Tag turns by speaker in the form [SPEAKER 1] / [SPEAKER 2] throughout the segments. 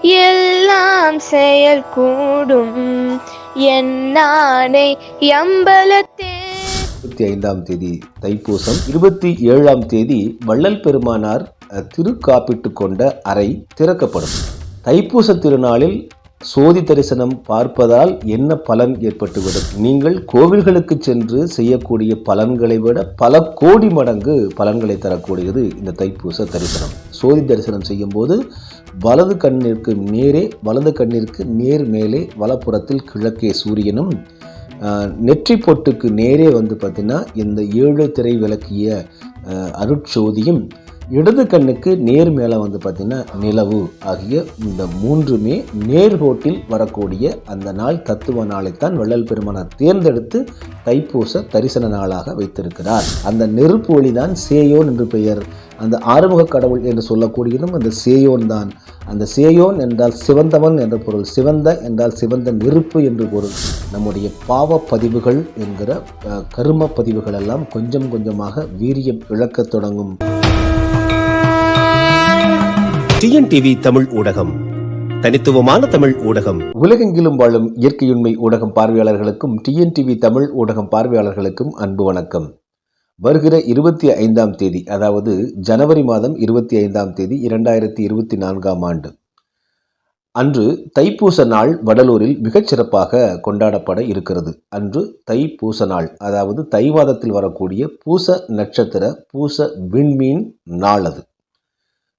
[SPEAKER 1] எல்லாம் செயல் கூடும் என்னானை அம்பலத்தே.
[SPEAKER 2] 25ஆம் தேதி தைப்பூசம். 27ஆம் தேதி வள்ளல் பெருமானார் திருக்காப்பிட்டு கொண்ட அறை திறக்கப்படும். தைப்பூச திருநாளில் சோதி தரிசனம் பார்ப்பதால் என்ன பலன் ஏற்பட்டுவிடும்? நீங்கள் கோவில்களுக்கு சென்று செய்யக்கூடிய பலன்களை விட பல கோடி மடங்கு பலன்களை தரக்கூடியது இந்த தைப்பூச தரிசனம். சோதி தரிசனம் செய்யும் போது வலது கண்ணிற்கு நேர் மேலே வலப்புறத்தில் கிழக்கே சூரியனும், நெற்றி பொட்டுக்கு நேரே பார்த்தீங்கன்னா இந்த 7 திரை விளக்கிய அருட்சோதியும், இடது கண்ணுக்கு நேர் மேலே பார்த்தீங்கன்னா நிலவு ஆகிய இந்த 3மே நேர்கோட்டில் வரக்கூடிய அந்த நாள் தத்துவ நாளைத்தான் வள்ளல் பெருமானார் தேர்ந்தெடுத்து தைப்பூச தரிசன நாளாக வைத்திருக்கிறார். அந்த நெருப்பு ஒளிதான் சேயோன் என்று பெயர். அந்த ஆறுமுக கடவுள் என்று சொல்லக்கூடியதும் அந்த சேயோன் தான். அந்த சேயோன் என்றால் சிவந்தவன் என்ற பொருள், சிவந்த என்றால் சிவந்த நெருப்பு என்று பொருள். நம்முடைய பாவ பதிவுகள் என்கிற கரும பதிவுகள் எல்லாம் கொஞ்சம் கொஞ்சமாக வீரியம் இழக்கத் தொடங்கும்.
[SPEAKER 3] டிஎன்டிவி தமிழ் ஊடகம், தனித்துவமான தமிழ் ஊடகம்.
[SPEAKER 2] உலகெங்கிலும் வாழும் இயற்கையுண்மை ஊடகம் பார்வையாளர்களுக்கும் டிஎன்டிவி தமிழ் ஊடகம் பார்வையாளர்களுக்கும் அன்பு வணக்கம். வருகிற 25ஆம் தேதி, அதாவது ஜனவரி மாதம் 25ஆம் தேதி 2024ஆம் ஆண்டு அன்று தைப்பூச நாள் வடலூரில் மிகச்சிறப்பாக கொண்டாடப்பட இருக்கிறது. அன்று தைப்பூச நாள், அதாவது தை மாதத்தில் வரக்கூடிய பூச நட்சத்திர பூச விண்மீன் நாள். அது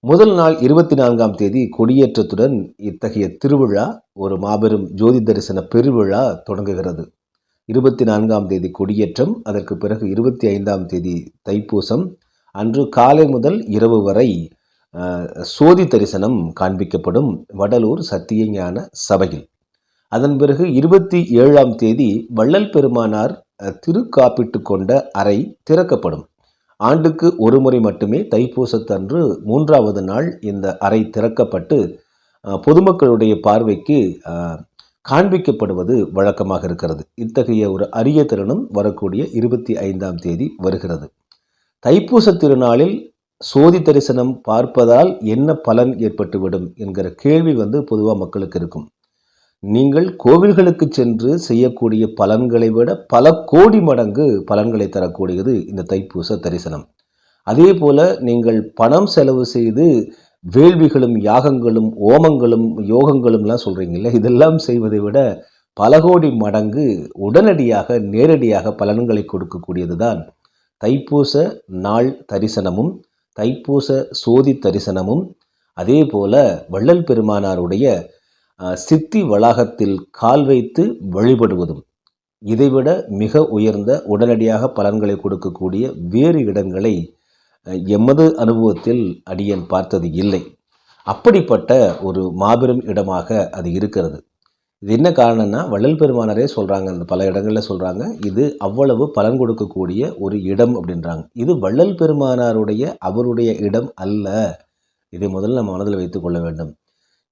[SPEAKER 2] முதல் நாள் 24ஆம் தேதி கொடியேற்றத்துடன் இத்தகைய திருவிழா, ஒரு மாபெரும் ஜோதி தரிசன பெருவிழா தொடங்குகிறது. 24ஆம் தேதி கொடியேற்றம், அதற்கு பிறகு 25ஆம் தேதி தைப்பூசம். அன்று காலை முதல் இரவு வரை சோதி தரிசனம் காண்பிக்கப்படும் வடலூர் சத்தியஞான சபையில். அதன் பிறகு 27ஆம் தேதி வள்ளல் பெருமானார் திருக்காப்பிட்டு கொண்ட அறை திறக்கப்படும். ஆண்டுக்கு ஒரு முறை மட்டுமே தைப்பூசத்தன்று 3வது நாள் இந்த அறை திறக்கப்பட்டு பொதுமக்களுடைய பார்வைக்கு காண்பிக்கப்படுவது வழக்கமாக இருக்கிறது. இத்தகைய ஒரு அரிய தருணம் வரக்கூடிய 25ஆம் தேதி வருகிறது. தைப்பூச திருநாளில் சோதி தரிசனம் பார்ப்பதால் என்ன பலன் ஏற்பட்டுவிடும் என்கிற கேள்வி பொதுவாக மக்களுக்கு இருக்கும். நீங்கள் கோவில்களுக்கு சென்று செய்யக்கூடிய பலன்களை விட பல கோடி மடங்கு பலன்களை தரக்கூடியது இந்த தைப்பூச தரிசனம். அதே போல நீங்கள் பணம் செலவு செய்து வேள்விகளும் யாகங்களும் ஓமங்களும் யோகங்களும்லாம் சொல்கிறீங்கல்ல, இதெல்லாம் செய்வதை விட பல கோடி மடங்கு உடனடியாக நேரடியாக பலன்களை கொடுக்கக்கூடியது தான் தைப்பூச நாள் தரிசனமும் தைப்பூச சோதி தரிசனமும். அதே போல வள்ளல் பெருமானாருடைய சித்தி வளாகத்தில் கால் வைத்து வழிபடுவதும். இதைவிட மிக உயர்ந்த உடனடியாக பலன்களை கொடுக்கக்கூடிய வேறு இடங்களை எமது அனுபவத்தில் அடியேன் பார்த்தது இல்லை. அப்படிப்பட்ட ஒரு மாபெரும் இடமாக அது இருக்கிறது. இது என்ன காரணம்னா, வள்ளல் பெருமானாரே சொல்கிறாங்க, அந்த பல இடங்களில் சொல்கிறாங்க, இது அவ்வளவு பலன் கொடுக்கக்கூடிய ஒரு இடம் அப்படின்றாங்க. இது வள்ளல் பெருமானாருடைய அவருடைய இடம் அல்ல. இதை முதல்ல நம்ம மனதில் வைத்து கொள்ள வேண்டும்.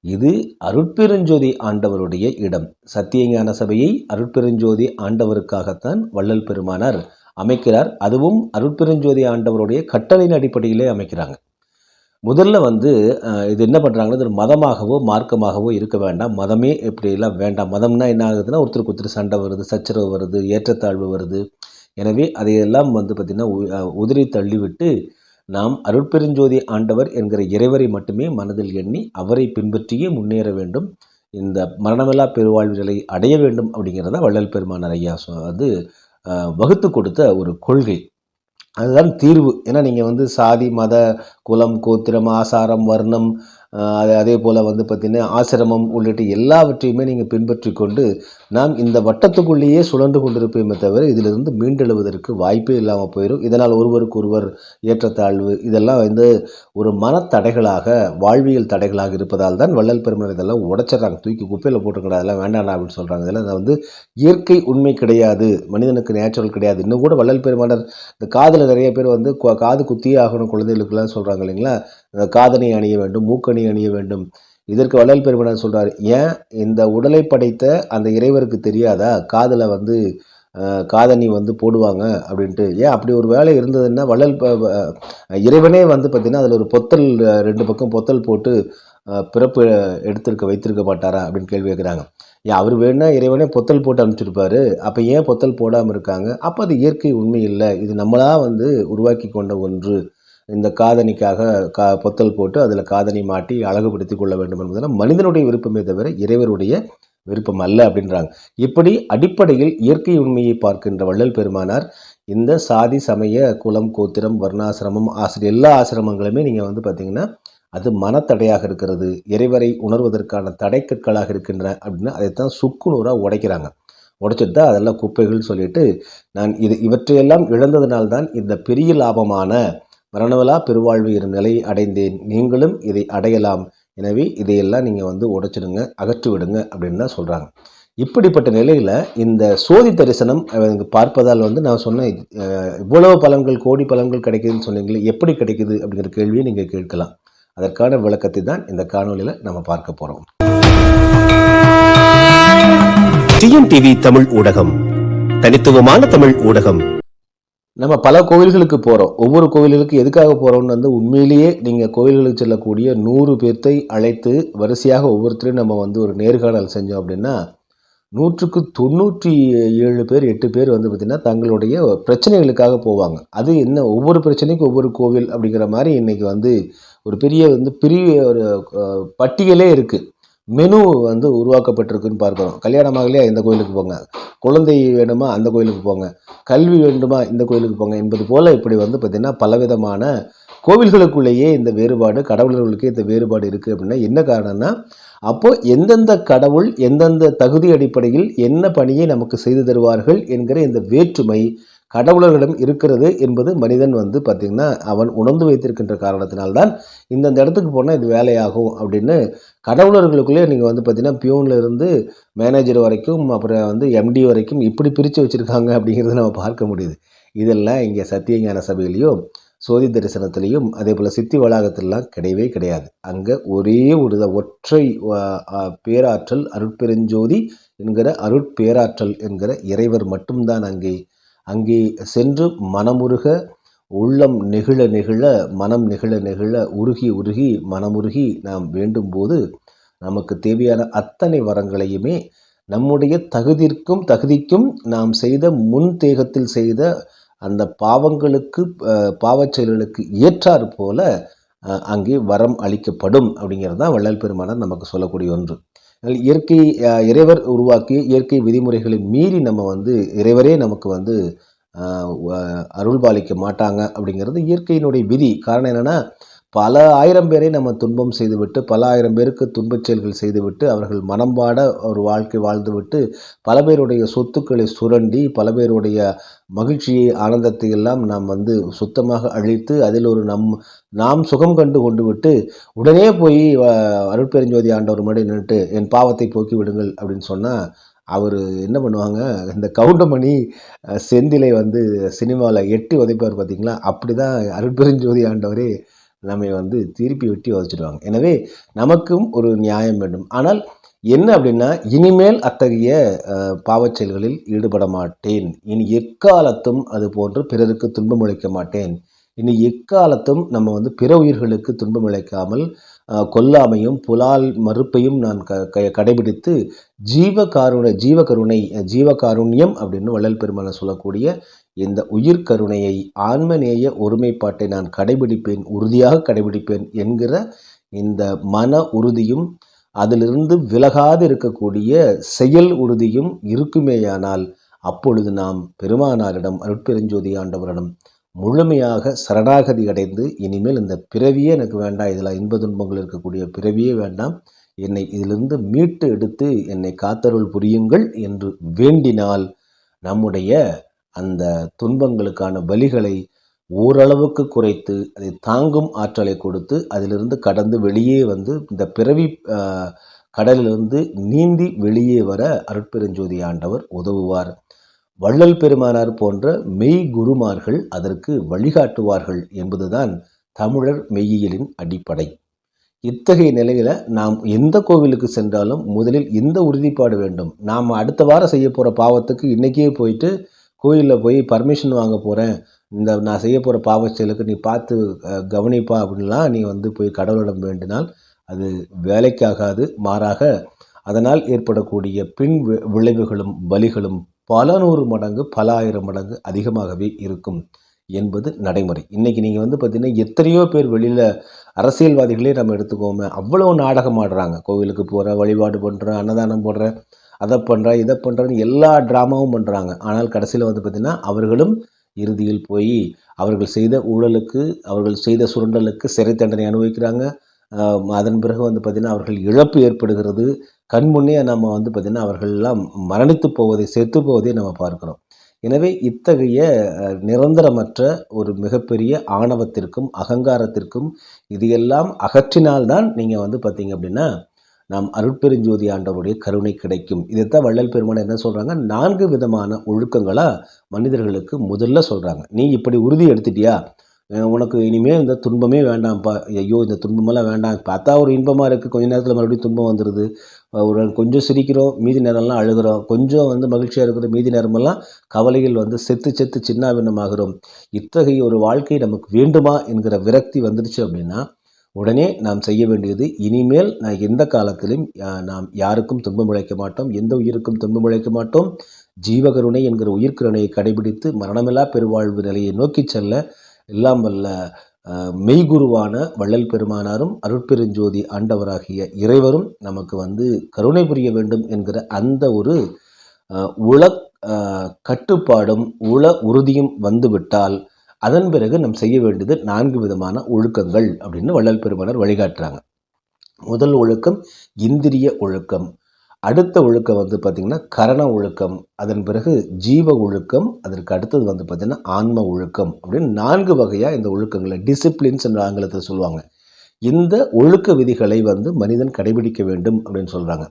[SPEAKER 2] இது அருட்பெருஞ்சோதி ஆண்டவருடைய இடம். சத்தியஞான சபையை அருட்பெருஞ்சோதி ஆண்டவருக்காகத்தான் வள்ளல் பெருமானார் அமைக்கிறார். அதுவும் அருட்பெருஞ்சோதி ஆண்டவருடைய கட்டளையின் அடிப்படையிலே அமைக்கிறாங்க. முதல்ல இது என்ன பண்ணுறாங்கன்னா, இது மதமாகவோ மார்க்கமாகவோ இருக்க வேண்டாம், மதமே எப்படியெல்லாம் வேண்டாம். மதம்னா என்ன ஆகுதுன்னா, ஒருத்தருக்கு ஒருத்தர் சண்டை வருது, சச்சரவு வருது, ஏற்றத்தாழ்வு வருது. எனவே அதையெல்லாம் பார்த்திங்கன்னா உதிரி தள்ளிவிட்டு நாம் அருட்பெருஞ்சோதி ஆண்டவர் என்கிற இறைவரை மட்டுமே மனதில் எண்ணி அவரை பின்பற்றியே முன்னேற வேண்டும், இந்த மரணமில்லா பெருவாழ்வு நிலை அடைய வேண்டும் அப்படிங்கிறத வள்ளல் பெருமானார் ஐயா வகுத்து கொடுத்த ஒரு கொள்கை. அதுதான் தீர்வு. ஏன்னா நீங்கள் சாதி மத குலம் கோத்திரம் ஆசாரம் வர்ணம் அதே போல் பார்த்திங்கன்னா ஆசிரமம் உள்ளிட்ட எல்லாவற்றையுமே நீங்கள் பின்பற்றி கொண்டு நாம் இந்த வட்டத்துக்குள்ளேயே சுழன்று கொண்டிருப்போமே தவிர இதிலிருந்து மீண்டெழுவதற்கு வாய்ப்பே இல்லாமல் போயிடும். இதனால் ஒருவருக்கு ஒருவர் ஏற்றத்தாழ்வு இதெல்லாம் ஒரு மனத்தடைகளாக வாழ்வியல் தடைகளாக இருப்பதால் தான் வள்ளல் பெருமானார் இதெல்லாம் உடைச்சிட்றாங்க, தூக்கி குப்பையில் போட்டுக்கூடாது, அதெல்லாம் வேண்டாம் அப்படின்னு சொல்கிறாங்க. இதெல்லாம் இயற்கை உண்மை கிடையாது, மனிதனுக்கு நேச்சுரல் கிடையாது. இன்னும் கூட வள்ளல் பெருமானார் இந்த காதில் நிறைய பேர் காது குத்தியே ஆகணும் குழந்தைகளுக்கெல்லாம் சொல்கிறாங்க இல்லைங்களா, காதணி அணிய வேண்டும், மூக்கணி அணிய வேண்டும். இதற்கு வள்ளல் பெருமானார் சொல்றார், ஏன் இந்த உடலை படைத்த அந்த இறைவருக்கு தெரியாதா காதில் காதணி போடுவாங்க அப்படின்ட்டு? ஏன் அப்படி ஒரு வேலை இருந்ததுன்னா வள்ளல் இறைவனே பார்த்திங்கன்னா அதில் ஒரு பொத்தல் 2 பக்கம் பொத்தல் போட்டு பிறப்பு வைத்திருக்க மாட்டாரா அப்படின்னு கேள்வி கேட்குறாங்க. ஏன் அவர் வேணா இறைவனே பொத்தல் போட்டு அனுப்பிச்சிருப்பாரு, அப்போ ஏன் பொத்தல் போடாமல் இருக்காங்க? அப்போ அது இயற்கை உண்மை இல்லை, இது நம்மளா உருவாக்கி கொண்ட ஒன்று. இந்த காதணிக்காக பொத்தல் போட்டு அதில் காதணி மாட்டி அழகுபடுத்தி கொள்ள வேண்டும் என்பதெல்லாம் மனிதனுடைய விருப்பமே தவிர இறைவருடைய விருப்பம் அல்ல அப்படின்றாங்க. இப்படி அடிப்படையில் இயற்கை உண்மையை பார்க்கின்ற வள்ளல் பெருமானார் இந்த சாதி, சமய, குலம், கோத்திரம், வர்ணாசிரமம், எல்லா ஆசிரமங்களுமே நீங்கள் பார்த்தீங்கன்னா அது மனத்தடையாக இருக்கிறது, இறைவரை உணர்வதற்கான தடைக்கற்களாக இருக்கின்றன அப்படின்னு அதைத்தான் சுக்குநூறாக உடைக்கிறாங்க. உடைச்சிட்டு தான் அதெல்லாம் குப்பைகள் சொல்லிட்டு, நான் இவற்றையெல்லாம் இழந்ததினால்தான் இந்த பெரிய லாபமான மரணவிலா பெருவாழ்வு எனும் நிலையை அடைந்தேன், நீங்களும் இதை அடையலாம், எனவே இதையெல்லாம் நீங்கள் உடைச்சிடுங்க, அகற்றி விடுங்க அப்படின்னு தான் சொல்கிறாங்க. இப்படிப்பட்ட நிலையில் இந்த சோதி தரிசனம் பார்ப்பதால் நான் சொன்னேன், இவ்வளவு பலன்கள், கோடி பலன்கள் கிடைக்குதுன்னு சொன்னீங்களே, எப்படி கிடைக்குது அப்படிங்கிற கேள்வியை நீங்கள் கேட்கலாம். அதற்கான விளக்கத்தை தான் இந்த காணொலியில் நம்ம பார்க்க போகிறோம்.
[SPEAKER 3] டிஎன்டிவி தமிழ் ஊடகம், தனித்துவமான தமிழ் ஊடகம்.
[SPEAKER 2] நம்ம பல கோவில்களுக்கு போகிறோம். ஒவ்வொரு கோவில்களுக்கு எதுக்காக போகிறோம்னு உண்மையிலேயே நீங்கள் கோவில்களுக்கு செல்லக்கூடிய 100 பேர்த்தை அழைத்து வரிசையாக ஒவ்வொருத்தரையும் நம்ம ஒரு நேர்காணல் செஞ்சோம் அப்படின்னா 100க்கு 97 பேர் 8 பேர் பார்த்திங்கன்னா தங்களுடைய பிரச்சனைகளுக்காக போவாங்க. அது என்ன, ஒவ்வொரு பிரச்சனைக்கும் ஒவ்வொரு கோவில் அப்படிங்கிற மாதிரி இன்றைக்கி ஒரு பெரிய ஒரு பட்டியலே இருக்குது, மெனு உருவாக்கப்பட்டிருக்குன்னு பார்க்குறோம். கல்யாணமாகலையா இந்த கோயிலுக்கு போங்க, குழந்தை வேணுமா அந்த கோயிலுக்கு போங்க, கல்வி வேண்டுமா இந்த கோயிலுக்கு போங்க என்பது போல் இப்படி பார்த்திங்கன்னா பலவிதமான கோவில்களுக்குள்ளேயே இந்த வேறுபாடு, கடவுளர்களுக்கே இந்த வேறுபாடு இருக்குது. அப்படின்னா என்ன காரணம்னா, அப்போது எந்தெந்த கடவுள் எந்தெந்த தகுதி அடிப்படையில் என்ன பணியை நமக்கு செய்து தருவார்கள் என்கிற இந்த வேற்றுமை கடவுளர்களிடம் இருக்கிறது என்பது மனிதன் பார்த்திங்கன்னா அவன் உணர்ந்து வைத்திருக்கின்ற காரணத்தினால்தான் இந்தந்த இடத்துக்கு போனால் இது வேலையாகும் அப்படின்னு கடவுளர்களுக்குள்ளே நீங்கள் பார்த்திங்கன்னா பியூனில் இருந்து மேனேஜர் வரைக்கும், அப்புறம் எம்டி வரைக்கும் இப்படி பிரித்து வச்சுருக்காங்க அப்படிங்கிறத நம்ம பார்க்க முடியுது. இதெல்லாம் இங்கே சத்தியஞான சபையிலையும் சோதி தரிசனத்திலையும் அதே போல் சித்தி வளாகத்திலாம் கிடையவே கிடையாது. அங்கே ஒரே ஒரு ஒற்றை பேராற்றல், அருட்பெருஞ்சோதி என்கிற அருட்பேராற்றல் என்கிற இறைவர் மட்டும்தான் அங்கே சென்று மனமுருக, உள்ளம் நெகிழ நெகிழ, மனம் நெகிழ நெகிழ, உருகி உருகி, மனமுருகி நாம் வேண்டும் போது நமக்கு தேவையான அத்தனை வரங்களையுமே நம்முடைய தகுதிக்கும் நாம் செய்த முன் தேகத்தில் செய்த அந்த பாவங்களுக்கு, பாவச் செயல்களுக்கு ஏற்றாறு போல அங்கே வரம் அளிக்கப்படும் அப்படிங்கிறது தான் வள்ளல் பெருமானார் நமக்கு சொல்லக்கூடிய ஒன்று. இயற்கை, இறைவர் உருவாக்கிய இயற்கை விதிமுறைகளை மீறி நம்ம இறைவரே நமக்கு அருள்பாலிக்க மாட்டாங்க அப்படிங்கிறது இயற்கையினுடைய விதி. காரணம் என்னென்னா, பல ஆயிரம் பேரை நம்ம துன்பம் செய்துவிட்டு, பல ஆயிரம் பேருக்கு துன்பச் செயல்கள் செய்துவிட்டு, அவர்கள் மனம்பாட ஒரு வாழ்க்கை வாழ்ந்துவிட்டு, பல பேருடைய சொத்துக்களை சுரண்டி, பல பேருடைய மகிழ்ச்சியை, ஆனந்தத்தை எல்லாம் நாம் சுத்தமாக அழித்து, அதில் ஒரு நாம் சுகம் கண்டு கொண்டு விட்டு உடனே போய் அருட்பெருஞ்சோதி ஆண்டவர் முன்னாடி நின்றுட்டு என் பாவத்தை போக்கி விடுங்கள் அப்படின்னு சொன்னால் அவர் என்ன பண்ணுவாங்க, இந்த கவுண்டமணி செந்திலை சினிமாவில் எட்டி உதைப்பார் பார்த்தீங்களா, அப்படி தான் அருட்பெருஞ்சோதி ஆண்டவரே நம்மை திருப்பி வெட்டி உதைச்சிடுவாங்க. எனவே நமக்கும் ஒரு நியாயம் வேண்டும். ஆனால் என்ன அப்படின்னா, இனிமேல் அத்தகைய பாவச் செயல்களில் ஈடுபட மாட்டேன், இனி எக்காலத்தும் அது போன்று பிறருக்கு துன்பம் அளிக்க மாட்டேன், இனி எக்காலத்தும் நம்ம பிற உயிர்களுக்கு துன்பம் அளிக்காமல் கொல்லாமையும் புலால் மறுப்பையும் நான் கடைபிடித்து ஜீவகாருண்யம் அப்படின்னு வள்ளல் பெருமானை சொல்லக்கூடிய இந்த உயிர்கருணையை, ஆன்மநேய ஒருமைப்பாட்டை நான் கடைபிடிப்பேன், உறுதியாக கடைபிடிப்பேன் என்கிற இந்த மன உறுதியும் அதிலிருந்து விலகாது இருக்கக்கூடிய செயல் உறுதியும் இருக்குமேயானால் அப்பொழுது நாம் பெருமானாரிடம், அருட்பெருஞ்சோதி ஆண்டவரிடம் முழுமையாக சரணாகதி அடைந்து, இனிமேல் இந்த பிறவியே எனக்கு வேண்டாம், இதில் இன்ப துன்பங்கள் இருக்கக்கூடிய பிறவியே வேண்டாம், என்னை இதிலிருந்து மீட்டு எடுத்து என்னை காத்தருள் புரியுங்கள் என்று வேண்டினால் நம்முடைய அந்த துன்பங்களுக்கான பலிகளை ஓரளவுக்கு குறைத்து அதை தாங்கும் ஆற்றலை கொடுத்து அதிலிருந்து கடந்து வெளியே இந்த பிறவி கடலிலிருந்து நீந்தி வெளியே வர அருட்பெருஞ்சோதி ஆண்டவர் உதவுவார். வள்ளல் பெருமானார் போன்ற மெய் குருமார்கள் அதற்கு வழிகாட்டுவார்கள் என்பதுதான் தமிழர் மெய்யியலின் அடிப்படை. இத்தகைய நிலையில் நாம் எந்த கோவிலுக்கு சென்றாலும் முதலில் இந்த உறுதிப்பாடு வேண்டும். நாம் அடுத்த வாரம் செய்ய போகிற பாவத்துக்கு இன்றைக்கே போயிட்டு கோயிலில் போய் பர்மிஷன் வாங்க போகிறேன், நான் செய்ய போகிற பாவச் செயலுக்கு நீ பார்த்து கவனிப்பா அப்படின்லாம் நீ போய் கடவுளிடம் வேண்டினால் அது வேலைக்காகாது. மாறாக அதனால் ஏற்படக்கூடிய பின் விளைவுகளும் வலிகளும் பல 100 மடங்கு பல 1000 மடங்கு அதிகமாகவே இருக்கும் என்பது நடைமுறை. இன்றைக்கி நீங்கள் வந்து பார்த்திங்கன்னா எத்தனையோ பேர் வெளியில் அரசியல்வாதிகளே நம்ம எடுத்துக்கோமே, அவ்வளோ நாடகம் ஆடுறாங்க. கோவிலுக்கு போகிறேன், வழிபாடு பண்ணுறேன், அன்னதானம் போடுறேன், அதை பண்ணுறேன், இதை பண்ணுறேன்னு எல்லா ட்ராமாவும் பண்ணுறாங்க. ஆனால் கடைசியில் வந்து பார்த்திங்கன்னா அவர்களும் இறுதியில் போய் அவர்கள் செய்த ஊழலுக்கு, அவர்கள் செய்த சுரண்டலுக்கு சிறை தண்டனை அனுபவிக்கிறாங்க. அதன் பிறகு வந்து பார்த்திங்கன்னா அவர்கள் இழப்பு ஏற்படுகிறது. கண்முன்னே நம்ம வந்து பார்த்திங்கன்னா அவர்களெல்லாம் மரணித்து போவதை, செத்து போவதை நம்ம பார்க்குறோம். எனவே இத்தகைய நிரந்தரமற்ற ஒரு மிகப்பெரிய ஆணவத்திற்கும் அகங்காரத்திற்கும் இதையெல்லாம் அகற்றினால்தான் நீங்கள் வந்து பார்த்தீங்க அப்படின்னா நாம் அருட்பெருஞ்சோதி ஆண்டவருடைய கருணை கிடைக்கும். இதைத்தான் வள்ளல் பெருமான் என்ன சொல்கிறாங்க, 4 விதமான ஒழுக்கங்களாக மனிதர்களுக்கு முதல்ல சொல்கிறாங்க. நீ இப்படி உறுதி எடுத்துட்டியா, உனக்கு இனிமேல் இந்த துன்பமே வேண்டாம்ப்பா, ஐயோ இந்த துன்பமெல்லாம் வேண்டாம், பார்த்தா ஒரு இன்பமாக இருக்குது, கொஞ்ச நேரத்தில் மறுபடியும் துன்பம் வந்துடுது, ஒரு கொஞ்சம் சிரிக்கிறோம், மீதி நேரம்லாம் அழுகிறோம், கொஞ்சம் வந்து மகிழ்ச்சியாக இருக்கிற மீதி நேரமெல்லாம் கவலையில் வந்து செத்து செத்து சின்னாபின்னமாகிறோம். இத்தகைய ஒரு வாழ்க்கை நமக்கு வேண்டுமா என்கிற விரக்தி வந்துடுச்சு அப்படின்னா உடனே நாம் செய்ய வேண்டியது, இனிமேல் நான் எந்த காலத்திலும் நாம் யாருக்கும் துன்பம் இழைக்க மாட்டோம், எந்த உயிருக்கும் துன்பம் இழைக்க மாட்டோம், ஜீவகருணை என்கிற உயிர்கருணையை கடைபிடித்து மரணமில்லா பெருவாழ்வு நிலையை நோக்கி செல்ல எல்லாம் வல்ல மெய்குருவான வள்ளல் பெருமானாரும் அருட்பெருஞ்சோதி ஆண்டவராகிய இறைவரும் நமக்கு வந்து கருணை புரிய வேண்டும் என்கிற அந்த ஒரு உள கட்டுப்பாடும் உள உறுதியும் வந்துவிட்டால் அதன் பிறகு நாம் செய்ய வேண்டியது 4 விதமான ஒழுக்கங்கள் அப்படின்னு வள்ளல் பெருமானார் வழிகாட்டுறாங்க. முதல் ஒழுக்கம் இந்திரிய ஒழுக்கம், அடுத்த ஒழுக்கம் வந்து பார்த்திங்கன்னா கரண ஒழுக்கம், அதன் பிறகு ஜீவ ஒழுக்கம், அதற்கு அடுத்தது வந்து பார்த்திங்கன்னா ஆன்ம ஒழுக்கம் அப்படின்னு 4 வகையாக இந்த ஒழுக்கங்களை டிசிப்ளின்ஸ் என்ற ஆங்கிலத்தில் சொல்லுவாங்க. இந்த ஒழுக்க விதிகளை வந்து மனிதன் கடைபிடிக்க வேண்டும் அப்படின்னு சொல்கிறாங்க.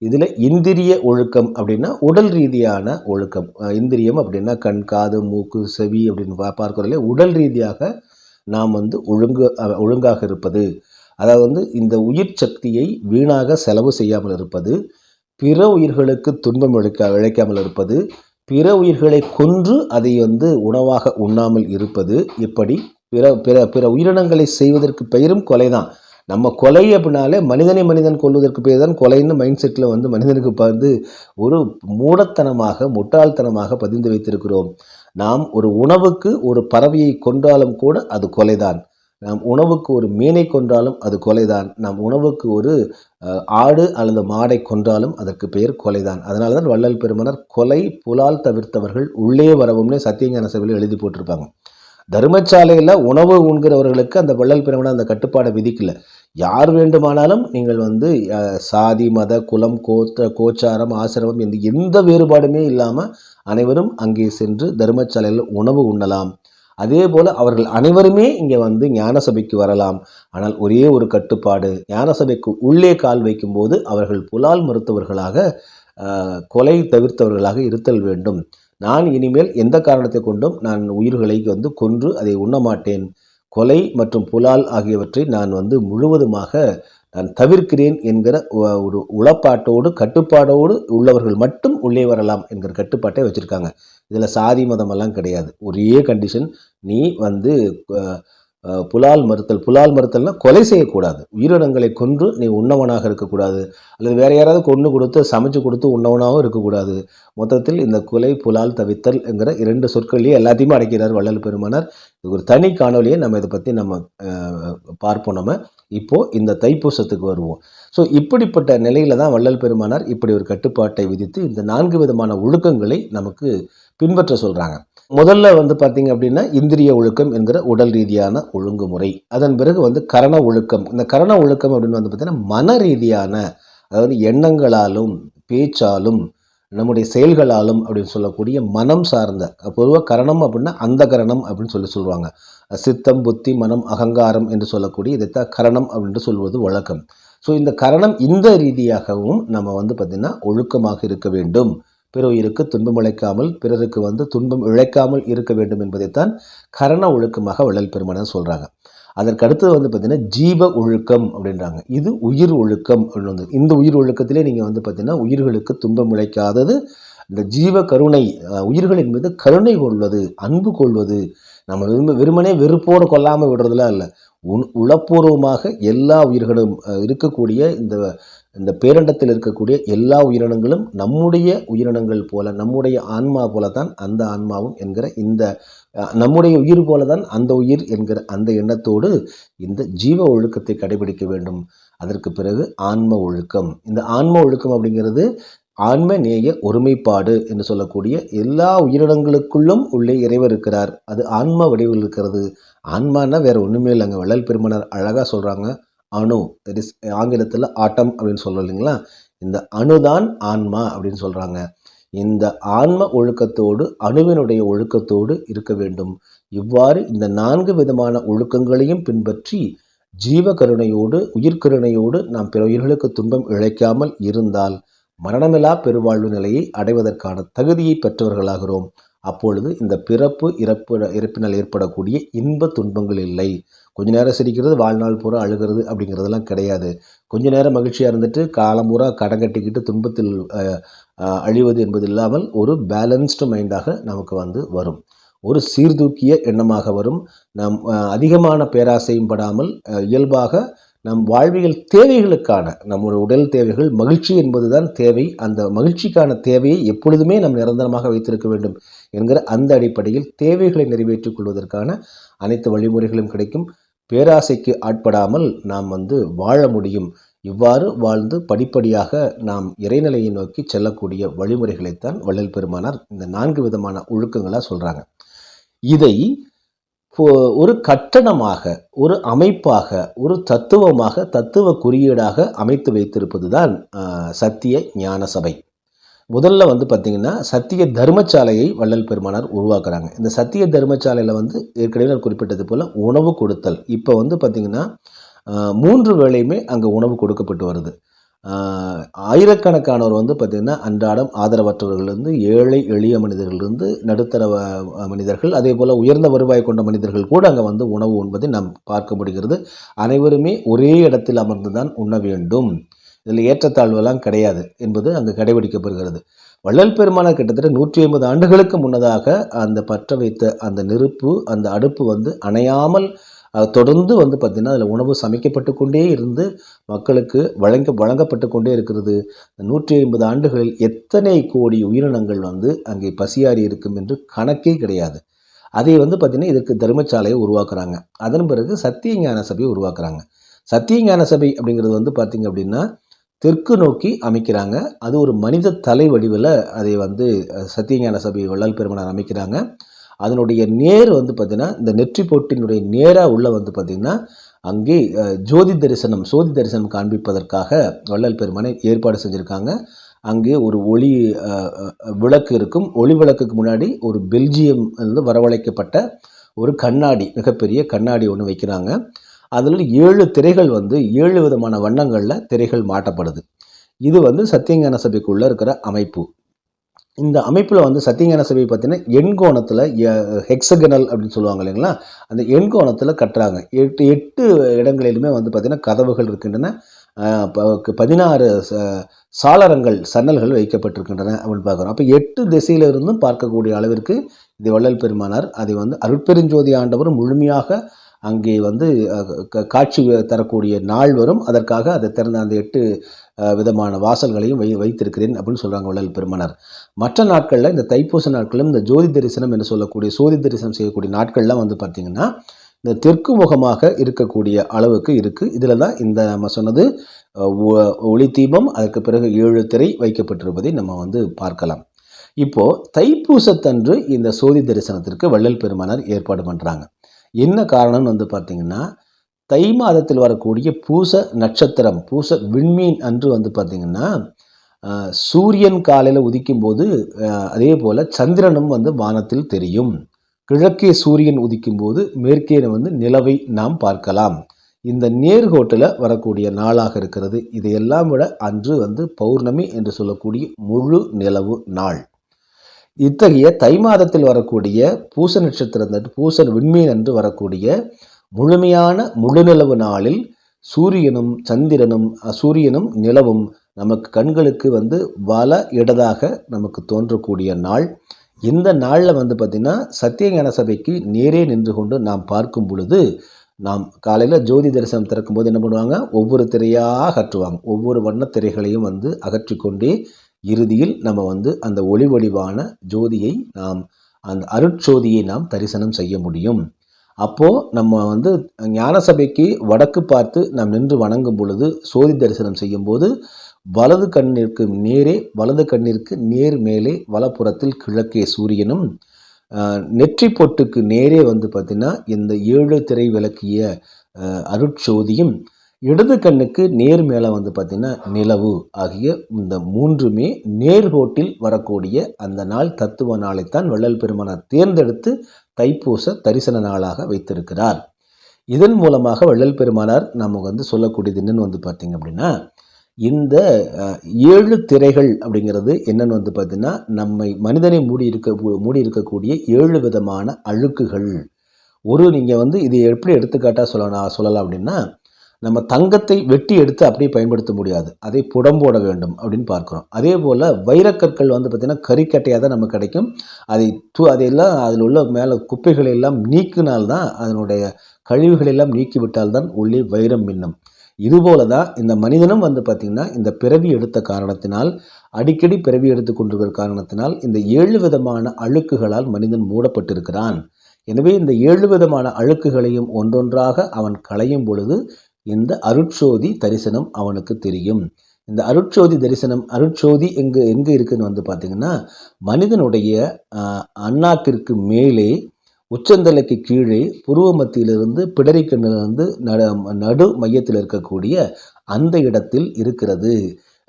[SPEAKER 2] இதில் இந்திரிய ஒழுக்கம் அப்படின்னா உடல் ரீதியான ஒழுக்கம். இந்திரியம் அப்படின்னா கண், காது, மூக்கு, செவி அப்படின்னு பார்க்குறதுல உடல் ரீதியாக நாம் வந்து ஒழுங்காக இருப்பது, அதாவது வந்து இந்த உயிர் சக்தியை வீணாக செலவு செய்யாமல் இருப்பது, பிற உயிர்களுக்கு துன்பம் இழைக்காமல் இருப்பது, பிற உயிர்களை கொன்று அதை வந்து உணவாக உண்ணாமல் இருப்பது, இப்படி பிற பிற பிற உயிரினங்களை செய்வதற்கு பெயரும் கொலை தான். நம்ம கொலை அப்படின்னாலே மனிதன் கொல்வதற்கு பேர் தான் கொலைன்னு மைண்ட் செட்டில் வந்து மனிதனுக்கு வந்து ஒரு மூடத்தனமாக முட்டாள்தனமாக பதிந்து வைத்திருக்கிறோம். நாம் ஒரு உணவுக்கு ஒரு பறவையை கொன்றாலும் கூட அது கொலைதான். நாம் உணவுக்கு ஒரு மீனை கொன்றாலும் அது கொலைதான். நாம் உணவுக்கு ஒரு ஆடு அல்லது மாடை கொன்றாலும் அதற்கு பெயர் கொலைதான். அதனால தான் வள்ளல் பெருமானார் கொலை புலால் தவிர்த்தவர்கள் உள்ளே வரவும்னே சத்தியஞான சபையில் எழுதி போட்டிருப்பாங்க. தர்மசாலையில் உணவு உண்கிறவர்களுக்கு அந்த வள்ளல் பெருமானார் அந்த கட்டுப்பாடை விதிக்கல. யார் வேண்டுமானாலும் நீங்கள் வந்து சாதி, மத, குலம், கோச்சாரம், ஆசிரமம் எந்த வேறுபாடுமே இல்லாமல் அனைவரும் அங்கே சென்று தர்மசாலையில் உணவு உண்ணலாம். அதே போல் அவர்கள் அனைவருமே இங்கே வந்து ஞான சபைக்கு வரலாம். ஆனால் ஒரே ஒரு கட்டுப்பாடு, ஞான சபைக்கு உள்ளே கால் வைக்கும்போது அவர்கள் புலால் மறுத்தவர்களாக, கொலை தவிர்த்தவர்களாக இருத்தல் வேண்டும். நான் இனிமேல் எந்த காரணத்தை கொண்டும் நான் உயிர்களை வந்து கொன்று அதை உண்ண மாட்டேன். கொலை மற்றும் புலால் ஆகியவற்றை நான் வந்து முழுவதுமாக நான் தவிர்க்கிறேன் என்கிற ஒரு உளப்பாட்டோடு கட்டுப்பாடோடு உள்ளவர்கள் மட்டும் உள்ளே வரலாம் என்கிற கட்டுப்பாட்டை வச்சுருக்காங்க. இதில் சாதி மதமெல்லாம் கிடையாது. ஒரே கண்டிஷன், நீ வந்து புலால் மறுத்தல்னால் கொலை செய்யக்கூடாது, உயிரினங்களை கொன்று நீ உண்ணவனாக இருக்கக்கூடாது, அல்லது வேறு யாராவது கொன்று கொடுத்து சமைச்சு கொடுத்து உண்ணவனாகவும் இருக்கக்கூடாது. மொத்தத்தில் இந்த கொலை புலால் தவிர்த்தல் என்கிற 2 சொற்களையே எல்லாத்தையுமே அடைக்கிறார் வள்ளல் பெருமானார். இது ஒரு தனி காணொலியை நம்ம இதை பற்றி நம்ம பார்ப்போம். நம்ம இப்போது இந்த தைப்பூசத்துக்கு வருவோம். ஸோ இப்படிப்பட்ட நிலையில் தான் வள்ளல் பெருமானார் இப்படி ஒரு கட்டுப்பாட்டை விதித்து இந்த 4 விதமான ஒழுக்கங்களை நமக்கு பின்பற்ற சொல்கிறாங்க. முதல்ல வந்து பார்த்திங்க அப்படின்னா இந்திரிய ஒழுக்கம் என்கிற உடல் ரீதியான ஒழுங்குமுறை. அதன் பிறகு வந்து கரண ஒழுக்கம். இந்த கரண ஒழுக்கம் அப்படின்னு வந்து பார்த்திங்கன்னா மன ரீதியான, அதாவது எண்ணங்களாலும் பேச்சாலும் நம்முடைய செயல்களாலும் அப்படின்னு சொல்லக்கூடிய மனம் சார்ந்த, பொதுவாக கரணம் அப்படின்னா அந்த கரணம் அப்படின்னு சொல்லுவாங்க. சித்தம், புத்தி, மனம், அகங்காரம் என்று சொல்லக்கூடிய இதைத்தான் கரணம் அப்படின்ட்டு சொல்வது வழக்கம். ஸோ இந்த கரணம் இந்த ரீதியாகவும் நம்ம வந்து பார்த்திங்கன்னா ஒழுக்கமாக இருக்க வேண்டும். பிற உயிருக்கு துன்பம் இழைக்காமல், பிறருக்கு வந்து துன்பம் இழைக்காமல் இருக்க வேண்டும் என்பதைத்தான் கரண ஒழுக்கமாக வள்ளல் பெருமானார் சொல்கிறாங்க. அதற்கு அடுத்தது வந்து பார்த்திங்கன்னா ஜீவ ஒழுக்கம் அப்படின்றாங்க. இது உயிர் ஒழுக்கம் அப்படின்னு. இந்த உயிர் ஒழுக்கத்திலே நீங்கள் வந்து பார்த்திங்கன்னா உயிர்களுக்கு துன்பம் இழைக்காதது, இந்த ஜீவ கருணை, உயிர்களின் மீது கருணை கொள்வது, அன்பு கொள்வது, நம்ம வெறுமனே வெறுப்போடு கொல்லாமல் விடுறதுலாம் இல்லை. உளப்பூர்வமாக எல்லா உயிர்களும் இருக்கக்கூடிய இந்த பேரண்டத்தில் இருக்கக்கூடிய எல்லா உயிரினங்களும் நம்முடைய உயிரினங்கள் போல, நம்முடைய ஆன்மா போல தான் அந்த ஆன்மாவும் என்கிற நம்முடைய உயிர் போல தான் அந்த உயிர் என்கிற அந்த எண்ணத்தோடு இந்த ஜீவ ஒழுக்கத்தை கடைபிடிக்க வேண்டும். அதற்கு பிறகு ஆன்ம ஒழுக்கம். இந்த ஆன்ம ஒழுக்கம் அப்படிங்கிறது ஆன்ம நேய ஒருமைப்பாடு என்று சொல்லக்கூடிய எல்லா உயிரினங்களுக்குள்ளும் உள்ளே இறைவர் இருக்கிறார். அது ஆன்மா வடிவில் இருக்கிறது. ஆன்மானா வேற ஒன்றுமே இல்லைங்க. வள்ளல் பெருமனார் அழகாக சொல்கிறாங்க, அணு, தட் இஸ் ஆங்கிலத்தில் ஆட்டம் அப்படின்னு சொல்கிறோம் இல்லைங்களா, இந்த அணுதான் ஆன்மா அப்படின்னு சொல்கிறாங்க. இந்த ஆன்ம ஒழுக்கத்தோடு அணுவினுடைய ஒழுக்கத்தோடு இருக்க வேண்டும். இவ்வாறு இந்த 4 விதமான ஒழுக்கங்களையும் பின்பற்றி ஜீவ கருணையோடு உயிர்கருணையோடு நாம் பிற உயிர்களுக்கு துன்பம் இழைக்காமல் இருந்தால் மரணமில்லா பெருவாழ்வு நிலையை அடைவதற்கான தகுதியை பெற்றவர்களாகிறோம். அப்பொழுது இந்த இறப்பினால் ஏற்படக்கூடிய இன்ப துன்பங்கள் இல்லை. கொஞ்ச நேரம் சிரிக்கிறது, வாழ்நாள் பூரா அழுகிறது அப்படிங்கிறதெல்லாம் கிடையாது. கொஞ்ச நேரம் மகிழ்ச்சியாக இருந்துட்டு காலம் பூரா கடன் கட்டிக்கிட்டு துன்பத்தில் அழிவது என்பது இல்லாமல் ஒரு பேலன்ஸ்டு மைண்டாக நமக்கு வரும். ஒரு சீர்தூக்கிய எண்ணமாக வரும். நாம் அதிகமான பேராசையும் படாமல் இயல்பாக நம் வாழ்வியல் தேவைகளுக்கான நம்முடைய உடல் தேவைகள், மகிழ்ச்சி என்பதுதான் தேவை. அந்த மகிழ்ச்சிக்கான தேவையை எப்பொழுதுமே நாம் நிரந்தரமாக வைத்திருக்க வேண்டும் என்கிற அந்த அடிப்படையில் தேவைகளை நிறைவேற்றிக் கொள்வதற்கான அனைத்து வழிமுறைகளும் கிடைக்கும். பேராசைக்கு ஆட்படாமல் நாம் வாழ முடியும். இவ்வாறு வாழ்ந்து படிப்படியாக நாம் இறைநிலையை நோக்கி செல்லக்கூடிய வழிமுறைகளைத்தான் வள்ளல் பெருமானார் இந்த 4 விதமான ஒழுக்கங்களாக சொல்கிறாங்க. இதை ஒரு கட்டணமாக, ஒரு அமைப்பாக, ஒரு தத்துவமாக, தத்துவ குறியீடாக அமைத்து வைத்திருப்பது தான் சத்திய ஞான சபை. முதல்ல பார்த்திங்கன்னா சத்திய தர்மசாலையை வள்ளல் பெருமானார் உருவாக்குறாங்க. இந்த சத்திய தர்மசாலையில் ஏற்கனவே நான் குறிப்பிட்டது போல் உணவு கொடுத்தல். இப்போ பார்த்திங்கன்னா 3 வேளையுமே அங்கே உணவு கொடுக்கப்பட்டு வருது. ஆயிரக்கணக்கானவர் பார்த்திங்கன்னா அன்றாடம் ஆதரவற்றவர்களிருந்து, ஏழை எளிய மனிதர்களிருந்து, நடுத்தர மனிதர்கள், அதே போல் உயர்ந்த வருவாய் கொண்ட மனிதர்கள் கூட அங்கே உணவு உண்பதை நாம் பார்க்க முடிகிறது. அனைவருமே ஒரே இடத்தில் அமர்ந்து தான் உண்ண வேண்டும். இதில் ஏற்றத்தாழ்வெல்லாம் கிடையாது என்பது அங்கே கடைபிடிக்கப்படுகிறது. வள்ளல் பெருமானார் கிட்டத்தட்ட 150 ஆண்டுகளுக்கு முன்னதாக அந்த பற்ற வைத்த அந்த நெருப்பு, அந்த அடுப்பு அணையாமல் தொடர்ந்து பார்த்திங்கன்னா அதில் உணவு சமைக்கப்பட்டு கொண்டே இருந்து மக்களுக்கு வழங்கப்பட்டு கொண்டே இருக்கிறது. 150 ஆண்டுகளில் எத்தனை கோடி உயிரினங்கள் அங்கே பசியாறி இருக்கும் என்று கணக்கே கிடையாது. அதை பார்த்திங்கன்னா இதற்கு தர்மசாலையை உருவாக்குறாங்க. அதன் பிறகு சத்திய ஞான சபையை உருவாக்குறாங்க. சத்திய ஞான சபை அப்படிங்கிறது பார்த்திங்க அப்படின்னா தெற்கு நோக்கி அமைக்கிறாங்க. அது ஒரு மனித தலை வடிவில் அதை சத்திய ஞான சபை வள்ளல் பெருமானார் அமைக்கிறாங்க. அதனுடைய நேர் பார்த்திங்கன்னா இந்த நெற்றி போட்டினுடைய நேராக உள்ள பார்த்திங்கன்னா அங்கே சோதி தரிசனம் காண்பிப்பதற்காக வள்ளல் பெருமானை ஏற்பாடு செஞ்சுருக்காங்க. அங்கே ஒரு ஒளி விளக்கு இருக்கும். ஒளி விளக்குக்கு முன்னாடி ஒரு பெல்ஜியம் வரவழைக்கப்பட்ட ஒரு கண்ணாடி, மிகப்பெரிய கண்ணாடி ஒன்று வைக்கிறாங்க. அதில் 7 திரைகள் 7 விதமான வண்ணங்களில் திரைகள் மாட்டப்படுது. இது சத்தியஞான சபைக்குள்ளே இருக்கிற அமைப்பு. இந்த அமைப்பில் சத்தியஞான சபை பார்த்திங்கன்னா எண்கோணத்தில் ஹெக்ஸகனல் அப்படின்னு சொல்லுவாங்க இல்லைங்களா, அந்த எண்கோணத்தில் கட்டுறாங்க. 8 இடங்களிலுமே பார்த்திங்கன்னா கதவுகள் இருக்கின்றன. 16 சாளரங்கள், சன்னல்கள் வைக்கப்பட்டிருக்கின்றன அப்படின்னு பார்க்குறோம். அப்போ 8 திசையிலிருந்தும் பார்க்கக்கூடிய அளவிற்கு இது வள்ளல் பெருமானார் அதை அருட்பெருஞ்சோதி ஆண்டவர் முழுமையாக அங்கே காட்சி தரக்கூடிய நாள் வரும். அதற்காக அதை திறந்த அந்த 8 விதமான வாசல்களையும் வைத்திருக்கிறேன் அப்படின்னு சொல்கிறாங்க வள்ளல் பெருமானார். மற்ற நாட்களில் இந்த தைப்பூச நாட்களும் இந்த ஜோதி தரிசனம் என்று சொல்லக்கூடிய சோதி தரிசனம் செய்யக்கூடிய நாட்கள்லாம் பார்த்திங்கன்னா இந்த தெற்கு முகமாக இருக்கக்கூடிய அளவுக்கு இருக்குது. இதில் தான் இந்த நம்ம சொன்னது ஒளி தீபம், அதற்கு பிறகு 7 திரை வைக்கப்பட்டிருப்பதை நம்ம பார்க்கலாம். இப்போது தைப்பூசத்தன்று இந்த சோதி தரிசனத்திற்கு வள்ளல் பெருமானார் ஏற்பாடு பண்ணுறாங்க. என்ன காரணம்னு பார்த்திங்கன்னா தை மாதத்தில் வரக்கூடிய பூச நட்சத்திரம், பூச விண்மீன் அன்று பார்த்திங்கன்னா சூரியன் காலையில் உதிக்கும் போது அதே போல் சந்திரனும் வானத்தில் தெரியும். கிழக்கே சூரியன் உதிக்கும் போது மேற்கே நிலவை நாம் பார்க்கலாம். இந்த நேர்கோட்டில் வரக்கூடிய நாளாக இருக்கிறது. இதையெல்லாம் விட அன்று பௌர்ணமி என்று சொல்லக்கூடிய முழு நிலவு நாள். இத்தகைய தை மாதத்தில் வரக்கூடிய பூச நட்சத்திரம், பூச விண்மீன் என்று வரக்கூடிய முழுமையான முழுநிலவு நாளில் சூரியனும் சந்திரனும் சூரியனும் நிலவும் நமக்கு கண்களுக்கு வல இடதாக நமக்கு தோன்றக்கூடிய நாள். இந்த நாளில் வந்து பார்த்திங்கன்னா சத்தியஞான சபைக்கு நேரே நின்று கொண்டு நாம் பார்க்கும் பொழுது, நாம் காலையில் ஜோதி தரிசனம் திறக்கும்போது என்ன பண்ணுவாங்க, ஒவ்வொரு திரையாக அகற்றுவாங்க. ஒவ்வொரு வண்ணத் திரைகளையும் வந்து அகற்றிக்கொண்டே இறுதியில் நம்ம வந்து அந்த ஒளி வடிவான ஜோதியை நாம், அந்த அருட்சோதியை நாம் தரிசனம் செய்ய முடியும். அப்போது நம்ம வந்து ஞான சபைக்கு வடக்கு பார்த்து நாம் நின்று வணங்கும் பொழுது, சோதி தரிசனம் செய்யும்போது வலது கண்ணிற்கு நேர் மேலே வலப்புறத்தில் கிழக்கே சூரியனும், நெற்றி பொட்டுக்கு நேரே வந்து பார்த்திங்கன்னா இந்த 7 திரை விளக்கிய அருட்சோதியும், இடது கண்ணுக்கு நேர் மேலே வந்து பார்த்திங்கன்னா நிலவு ஆகிய இந்த 3மே நேர்கோட்டில் வரக்கூடிய அந்த நாள் தத்துவ நாளைத்தான் வள்ளல் பெருமானார் தேர்ந்தெடுத்து தைப்பூச தரிசன நாளாக வைத்திருக்கிறார். இதன் மூலமாக வள்ளல் பெருமானார் நம்ம வந்து சொல்லக்கூடியது என்னன்னு வந்து பார்த்திங்க அப்படின்னா, இந்த 7 திரைகள் அப்படிங்கிறது என்னன்னு வந்து பார்த்திங்கன்னா, நம்மை மனிதனை மூடி இருக்கக்கூடிய 7 விதமான அழுக்குகள். நீங்கள் வந்து இதை எப்படி எடுத்துக்காட்டாக சொல்லலாம் அப்படின்னா, நம்ம தங்கத்தை வெட்டி எடுத்து அப்படியே பயன்படுத்த முடியாது, அதை புடம்போட வேண்டும் அப்படின்னு பார்க்குறோம். அதே போல் வைரக்கற்கள் வந்து பார்த்திங்கன்னா கறிக்கட்டையாக தான் நமக்கு கிடைக்கும். அதையெல்லாம் அதில் உள்ள மேலே குப்பைகளை எல்லாம் நீக்கினால்தான், அதனுடைய கழிவுகளெல்லாம் நீக்கிவிட்டால்தான் உள்ளே வைரம் மின்னும். இதுபோல தான் இந்த மனிதனும் வந்து பார்த்திங்கன்னா இந்த பிறவி எடுத்த காரணத்தினால், அடிக்கடி பிறவி எடுத்து கொண்டிருக்கிற காரணத்தினால் இந்த 7 விதமான அழுக்குகளால் மனிதன் மூடப்பட்டிருக்கிறான். எனவே இந்த 7 விதமான அழுக்குகளையும் ஒன்றொன்றாக அவன் களையும் பொழுது இந்த அருட்சோதி தரிசனம் அவனுக்கு தெரியும். இந்த அருட்சோதி தரிசனம், அருட்சோதி எங்கே இருக்குதுன்னு வந்து பார்த்திங்கன்னா, மனிதனுடைய அண்ணாக்கிற்கு மேலே உச்சந்தலைக்கு கீழே புருவ மத்தியிலிருந்து பிடரிக்கண்ணிலிருந்து நடு மையத்தில் இருக்கக்கூடிய அந்த இடத்தில் இருக்கிறது.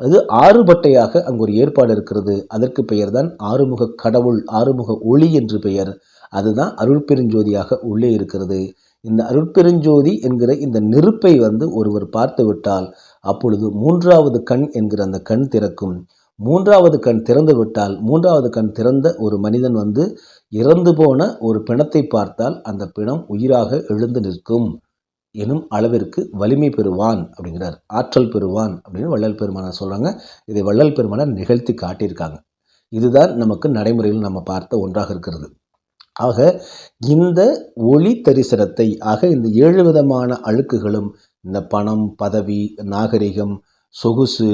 [SPEAKER 2] அது ஆறுபட்டையாக அங்கு ஒரு ஏற்பாடு இருக்கிறது. அதற்கு பெயர் தான் ஆறுமுக கடவுள், ஆறுமுக ஒளி என்று பெயர். அதுதான் அருட்பெருஞ்சோதியாக உள்ளே இருக்கிறது. இந்த அருட்பெருஞ்சோதி என்கிற இந்த நெருப்பை வந்து ஒருவர் பார்த்து விட்டால் அப்பொழுது 3வது கண் என்கிற அந்த கண் திறக்கும். 3வது கண் திறந்து விட்டால், 3வது கண் திறந்த ஒரு மனிதன் வந்து இறந்து போன ஒரு பிணத்தை பார்த்தால் அந்த பிணம் உயிராக எழுந்து நிற்கும் எனும் அளவிற்கு வலிமை பெறுவான் அப்படிங்கிறார், ஆற்றல் பெறுவான் அப்படின்னு வள்ளல் பெருமானார் சொல்கிறாங்க. இதை வள்ளல் பெருமானார் நிகழ்த்தி காட்டியிருக்காங்க. இதுதான் நமக்கு நடைமுறையில் நம்ம பார்த்த ஒன்றாக இருக்கிறது. ஆக இந்த ஒளி தரிசனத்தை, இந்த 7 விதமான அழுக்குகளும், இந்த பணம், பதவி, நாகரிகம், சொகுசு,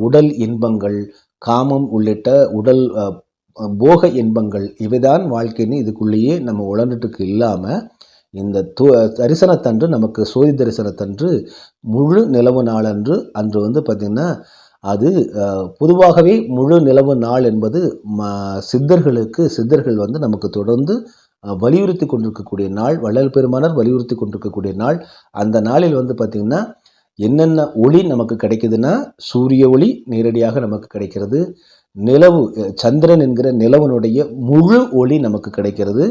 [SPEAKER 2] உடல் இன்பங்கள், காமம் உள்ளிட்ட உடல் போக இன்பங்கள், இவைதான் வாழ்க்கைன்னு இதுக்குள்ளேயே நம்ம உழந்துட்டுக்கு இல்லாமல், இந்த தரிசனத்தன்று, நமக்கு சோதி தரிசனத்தன்று முழு நிலவு நாளன்று அன்று வந்து பார்த்திங்கன்னா, அது பொதுவாகவே முழு நிலவு நாள் என்பது சித்தர்கள் வந்து நமக்கு தொடர்ந்து வலியுறுத்தி கொண்டிருக்கக்கூடிய நாள், வள்ளல் பெருமானார் வலியுறுத்தி கொண்டிருக்கக்கூடிய நாள். அந்த நாளில் வந்து பார்த்திங்கன்னா என்னென்ன ஒளி நமக்கு கிடைக்குதுன்னா, சூரிய ஒளி நேரடியாக நமக்கு கிடைக்கிறது, நிலவு, சந்திரன் என்கிற நிலவனுடைய முழு ஒளி நமக்கு கிடைக்கிறது.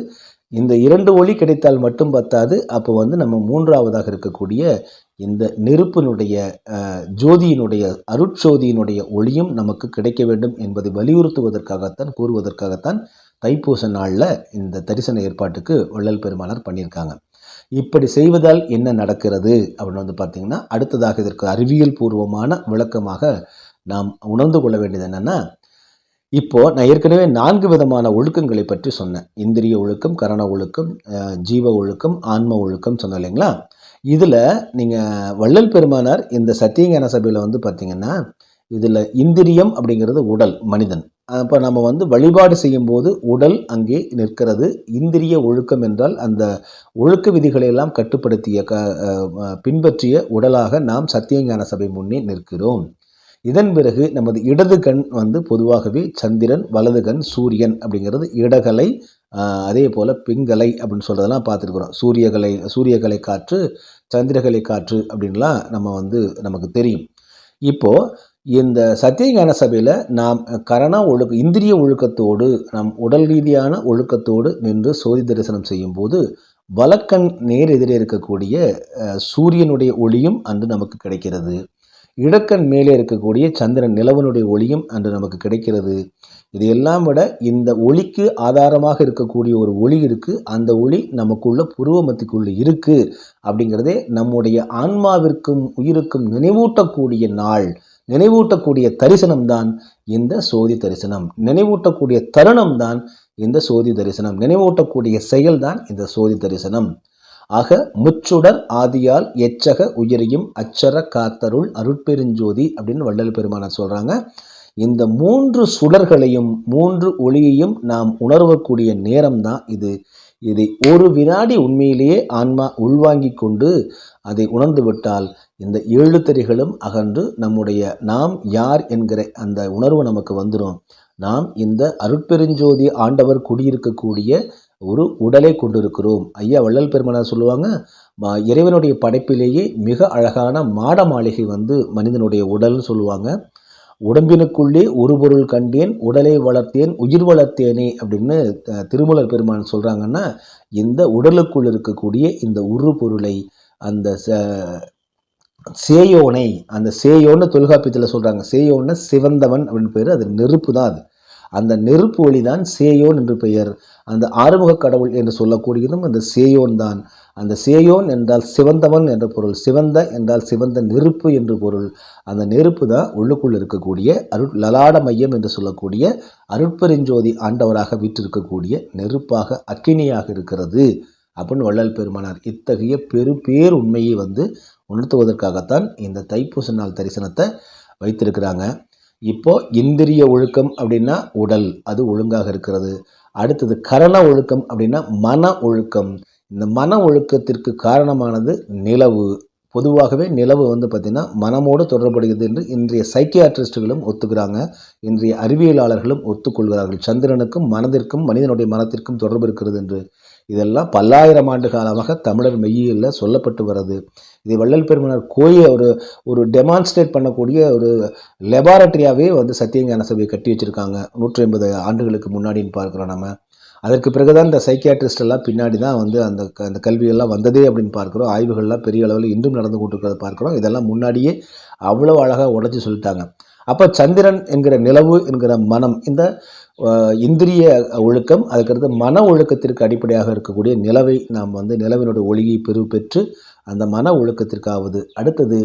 [SPEAKER 2] இந்த 2 ஒளி கிடைத்தால் மட்டும் பத்தாது, அப்போ வந்து நம்ம 3வதாக இருக்கக்கூடிய இந்த நெருப்பினுடைய ஜோதியினுடைய அருட்சோதியினுடைய ஒளியும் நமக்கு கிடைக்க வேண்டும் என்பதை வலியுறுத்துவதற்காகத்தான், கூறுவதற்காகத்தான் தைப்பூச நாளில் இந்த தரிசன ஏற்பாட்டுக்கு வள்ளல் பெருமானார் பண்ணியிருக்காங்க. இப்படி செய்வதால் என்ன நடக்கிறது அப்படின்னு வந்து பார்த்திங்கன்னா, அடுத்ததாக இதற்கு அறிவியல் பூர்வமான விளக்கமாக நாம் உணர்ந்து கொள்ள வேண்டியது என்னென்னா, இப்போது நான் ஏற்கனவே 4 விதமான ஒழுக்கங்களை பற்றி சொன்னேன். இந்திரிய ஒழுக்கம், கரண ஒழுக்கம், ஜீவ ஒழுக்கம், ஆன்ம ஒழுக்கம் சொன்னேன் இல்லைங்களா? இதில் நீங்கள் வள்ளல் பெருமானார் இந்த சத்தியஞான சபையில் வந்து பார்த்திங்கன்னா, இதில் இந்திரியம் அப்படிங்கிறது உடல், மனிதன். அப்போ நம்ம வந்து வழிபாடு செய்யும்போது உடல் அங்கே நிற்கிறது. இந்திரிய ஒழுக்கம் என்றால் அந்த ஒழுக்க விதிகளையெல்லாம் கட்டுப்படுத்திய பின்பற்றிய உடலாக நாம் சத்தியஞான சபை முன்னே நிற்கிறோம். இதன் பிறகு நமது இடது கண் வந்து பொதுவாகவே சந்திரன், வலது கண் சூரியன் அப்படிங்கிறது இடகலை, அதே போல் பிங்கலை அப்படின்னு சொல்கிறதெல்லாம் பார்த்துருக்குறோம். சூரியகலை காற்று, சந்திரகலை காற்று அப்படின்லாம் நம்ம வந்து நமக்கு தெரியும். இப்போது இந்த சத்தியஞான சபையில் நாம் இந்திரிய ஒழுக்கத்தோடு, நம் உடல் ரீதியான ஒழுக்கத்தோடு நின்று சோதி தரிசனம் செய்யும்போது வலக்கண் நேர் எதிரே இருக்கக்கூடிய சூரியனுடைய ஒளியும் அன்று நமக்கு கிடைக்கிறது. இடக்கண் மேலே இருக்கக்கூடிய சந்திரன் நிலவனுடைய ஒளியும் அன்று நமக்கு கிடைக்கிறது. இதையெல்லாம் விட இந்த ஒளிக்கு ஆதாரமாக இருக்கக்கூடிய ஒரு ஒளி இருக்குது. அந்த ஒளி நமக்குள்ள புருவ மத்திக்குள்ள இருக்குது அப்படிங்கிறதே நம்முடைய ஆன்மாவிற்கும் உயிருக்கும் நினைவூட்டக்கூடிய நாள், நினைவூட்டக்கூடிய தரிசனம்தான் இந்த சோதி தரிசனம். நினைவூட்டக்கூடிய தருணம்தான் இந்த சோதி தரிசனம். நினைவூட்டக்கூடிய செயல்தான் இந்த சோதி தரிசனம். ஆக முச்சுடர் ஆதியால் எச்சக உயிரையும் அச்சர காத்தருள் அருட்பெருஞ்சோதி அப்படின்னு வள்ளல் பெருமானார் சொல்றாங்க. இந்த 3 சுடர்களையும் 3 ஒளியையும் நாம் உணர்வக்கூடிய நேரம் தான் இது. இதை ஒரு வினாடி உண்மையிலேயே ஆன்மா உள்வாங்கி கொண்டு அதை உணர்ந்து விட்டால் இந்த 7 திரைகளும் அகன்று நம்முடைய நாம் யார் என்கிற அந்த உணர்வு நமக்கு வந்துடும். நாம் இந்த அருட்பெருஞ்சோதி ஆண்டவர் குடியிருக்கக்கூடிய ஒரு உடலை கொண்டிருக்கிறோம். ஐயா வள்ளல் பெருமானார் சொல்லுவாங்க, இறைவனுடைய படைப்பிலேயே மிக அழகான மாட மாளிகை மனிதனுடைய உடல்னு சொல்லுவாங்க. உடம்பினுக்குள்ளே ஒரு பொருள் கண்டேன், உடலை வளர்த்தேன், உயிர் வளர்த்தேனே அப்படின்னு திருமூலர் பெருமான் சொல்கிறாங்கன்னா, இந்த உடலுக்குள் இருக்கக்கூடிய இந்த உரு பொருளை அந்த சேயோனை, அந்த சேயோன்னு தொல்காப்பியத்தில் சொல்கிறாங்க. சேயோன்னு சிவந்தவன் அப்படின்னு பேர். அது நெருப்பு தான். அது அந்த நெருப்பு ஒளி தான் சேயோன் என்று பெயர். அந்த ஆறுமுக கடவுள் என்று சொல்லக்கூடியதும் அந்த சேயோன் தான். அந்த சேயோன் என்றால் சிவந்தவன் என்ற பொருள், சிவந்த என்றால் சிவந்த நெருப்பு என்று பொருள். அந்த நெருப்பு தான் உள்ளுக்குள் இருக்கக்கூடிய லலாட மையம் என்று சொல்லக்கூடிய அருட்பெருஞ்சோதி ஆண்டவராக வீற்றிருக்கக்கூடிய நெருப்பாக அக்கினியாக இருக்கிறது அப்படின்னு வள்ளல் பெருமானார் இத்தகைய பேர் உண்மையை உணர்த்துவதற்காகத்தான் இந்த தைப்பூச நாள் தரிசனத்தை வைத்திருக்கிறாங்க. இப்போ இந்திரிய ஒழுக்கம் அப்படின்னா உடல், அது ஒழுங்காக இருக்கிறது. அடுத்தது கரண ஒழுக்கம் அப்படின்னா மன ஒழுக்கம். இந்த மன ஒழுக்கத்திற்கு காரணமானது நிலவு. பொதுவாகவே நிலவு பார்த்திங்கன்னா மனமோடு தொடர்புடையது என்று இன்றைய சைக்கியாட்ரிஸ்டுகளும் ஒத்துக்கிறாங்க, இன்றைய அறிவியலாளர்களும் ஒத்துக்கொள்கிறார்கள். சந்திரனுக்கும் மனதிற்கும் மனிதனுடைய மனத்திற்கும் தொடர்பு இருக்கிறது என்று. இதெல்லாம் பல்லாயிரம் ஆண்டு காலமாக தமிழர் மெய்யியலில் சொல்லப்பட்டு வருது. இதை வள்ளல் பெருமானார் ஒரு டெமான்ஸ்ட்ரேட் பண்ணக்கூடிய ஒரு லெபார்டரியாகவே சத்தியஞான சபையை கட்டி வச்சுருக்காங்க. 150 ஆண்டுகளுக்கு முன்னாடின்னு பார்க்குறோம் நம்ம. அதற்கு பிறகுதான் இந்த சைக்கியாட்ரிஸ்ட் எல்லாம் பின்னாடி தான் அந்த கல்வியெல்லாம் வந்ததே அப்படின்னு பார்க்குறோம். ஆய்வுகள்லாம் பெரிய அளவில் இன்றும் நடந்து கொண்டிருக்கிறத பார்க்குறோம். இதெல்லாம் முன்னாடியே அவ்வளோ அழகாக உடைச்சி சொல்லிட்டாங்க. அப்போ சந்திரன் என்கிற நிலவு என்கிற மனம், இந்த இந்திரிய ஒழுக்கம், அதுக்கடுத்து மன ஒழுக்கத்திற்கு அடிப்படையாக இருக்கக்கூடிய நிலவை நாம் நிலவினுடைய ஒளியை பெற்று அந்த மன ஒழுக்கத்திற்காவது. அடுத்தது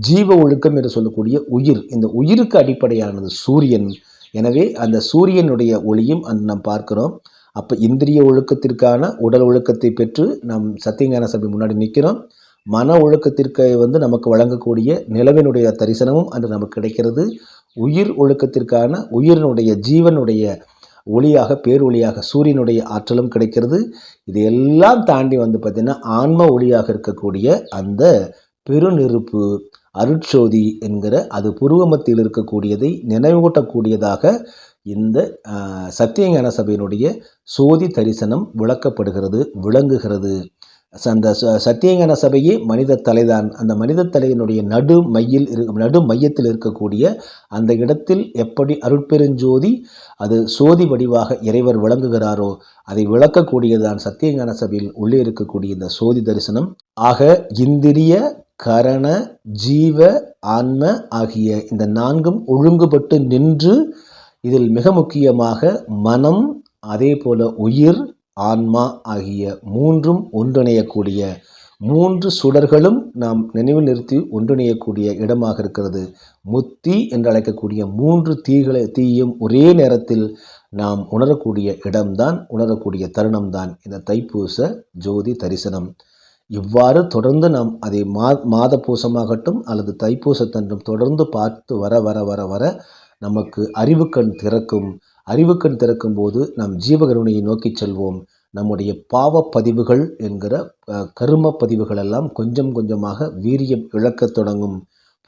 [SPEAKER 2] ஜீவ ஒழுக்கம் என்று சொல்லக்கூடிய உயிர். இந்த உயிருக்கு அடிப்படையானது சூரியன். எனவே அந்த சூரியனுடைய ஒளியும் நாம் பார்க்கிறோம். அப்போ இந்திரிய ஒழுக்கத்திற்கான உடல் ஒழுக்கத்தை பெற்று நாம் சத்தியஞான சபை முன்னாடி நிற்கிறோம். மன ஒழுக்கத்திற்கு நமக்கு வழங்கக்கூடிய நிலவினுடைய தரிசனமும் அன்று நமக்கு கிடைக்கிறது. உயிர் ஒழுக்கத்திற்கான உயிரினுடைய ஜீவனுடைய ஒளியாக, பேரொளியாக சூரியனுடைய ஆற்றலும் கிடைக்கிறது. இதையெல்லாம் தாண்டி பார்த்திங்கன்னா ஆன்ம ஒளியாக இருக்கக்கூடிய அந்த பெருநெருப்பு அருட்சோதி என்கிற அது புருவமத்தில் இருக்கக்கூடியதை நினைவூட்டக்கூடியதாக இந்த சத்தியஞான சபையினுடைய சோதி தரிசனம் விளக்கப்படுகிறது, விளங்குகிறது. அந்த சத்தியஞான சபையே மனித தலைதான். அந்த மனித தலையினுடைய நடு மையத்தில் இருக்கக்கூடிய அந்த இடத்தில் எப்படி அருட்பெருஞ்சோதி அது சோதி வடிவாக இறைவர் விளங்குகிறாரோ அதை விளக்கக்கூடியதான் சத்தியஞான சபையில் உள்ளே இருக்கக்கூடிய இந்த சோதி தரிசனம். ஆக இந்திரிய கரண ஜீவ ஆன்ம ஆகிய இந்த 4ம் ஒழுங்குபட்டு நின்று, இதில் மிக முக்கியமாக மனம், அதே போல உயிர், ஆன்மா ஆகிய 3ம் ஒன்றிணையக்கூடிய 3 சுடர்களும் நாம் நினைவில் நிறுத்தி ஒன்றிணையக்கூடிய இடமாக இருக்கிறது. முத்தி என்று அழைக்கக்கூடிய 3 தீயும் ஒரே நேரத்தில் நாம் உணரக்கூடிய இடம்தான், உணரக்கூடிய தருணம்தான் இந்த தைப்பூச ஜோதி தரிசனம். இவ்வாறு தொடர்ந்து நாம் அதை மாத பூசமாகட்டும் அல்லது தைப்பூசத்தன்றும் தொடர்ந்து பார்த்து வர வர வர வர நமக்கு அறிவுக்கண் திறக்கும். அறிவுக்கண் திறக்கும் போது நாம் ஜீவகருணையை நோக்கி செல்வோம். நம்முடைய பாவப்பதிவுகள் என்கிற கரும பதிவுகள் எல்லாம் கொஞ்சம் கொஞ்சமாக வீரியம் இழக்கத் தொடங்கும்.